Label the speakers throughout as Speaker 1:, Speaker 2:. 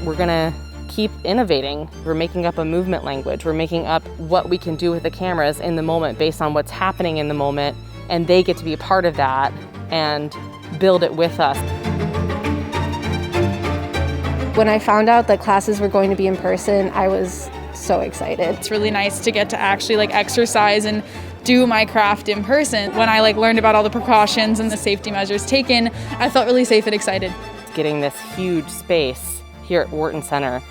Speaker 1: we're gonna keep innovating. We're making up a movement language. We're making up what we can do with the cameras in the moment based on what's happening in the moment, and they get to be a part of that and build it with us.
Speaker 2: When I found out that classes were going to be in person, I was so excited.
Speaker 3: It's really nice to get to actually exercise and do my craft in person. When I learned about all the precautions and the safety measures taken, I felt really safe and excited.
Speaker 1: Getting this huge space here at Wharton Center,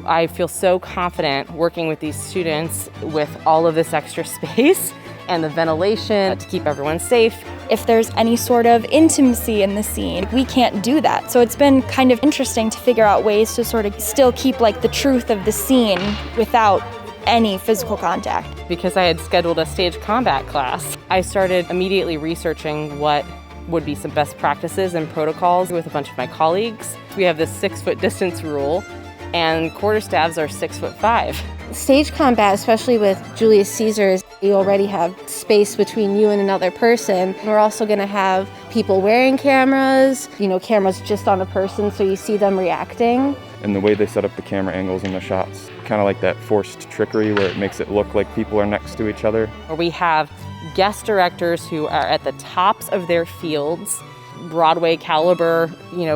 Speaker 1: I feel so confident working with these students with all of this extra space and the ventilation to keep everyone safe.
Speaker 4: If there's any sort of intimacy in the scene, we can't do that. So it's been kind of interesting to figure out ways to sort of still keep the truth of the scene without any physical contact.
Speaker 1: Because I had scheduled a stage combat class, I started immediately researching what would be some best practices and protocols with a bunch of my colleagues. We have this 6-foot distance rule, and quarterstaffs are 6'5".
Speaker 2: Stage combat, especially with Julius Caesars, you already have space between you and another person. We're also going to have people wearing cameras, cameras just on a person so you see them reacting.
Speaker 5: And the way they set up the camera angles in the shots, kind of like that forced trickery where it makes it look like people are next to each other.
Speaker 1: We have guest directors who are at the tops of their fields, Broadway caliber,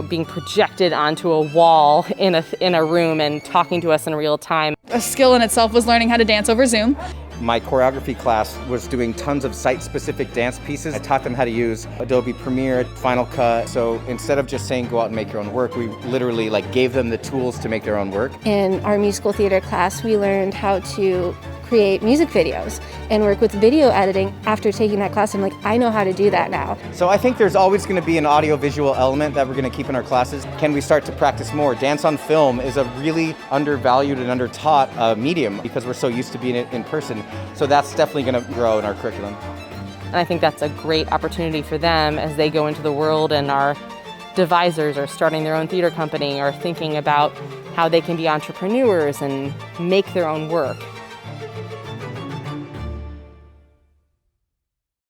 Speaker 1: being projected onto a wall in a room and talking to us in real time.
Speaker 3: A skill in itself was learning how to dance over Zoom.
Speaker 6: My choreography class was doing tons of site-specific dance pieces. I taught them how to use Adobe Premiere, Final Cut. So instead of just saying go out and make your own work, we literally gave them the tools to make their own work.
Speaker 2: In our musical theater class, we learned how to create music videos and work with video editing. After taking that class, I'm I know how to do that now.
Speaker 6: So I think there's always going to be an audio-visual element that we're going to keep in our classes. Can we start to practice more? Dance on film is a really undervalued and undertaught medium because we're so used to being in person. So that's definitely going to grow in our curriculum.
Speaker 1: And I think that's a great opportunity for them as they go into the world and are devisers or starting their own theater company or thinking about how they can be entrepreneurs and make their own work.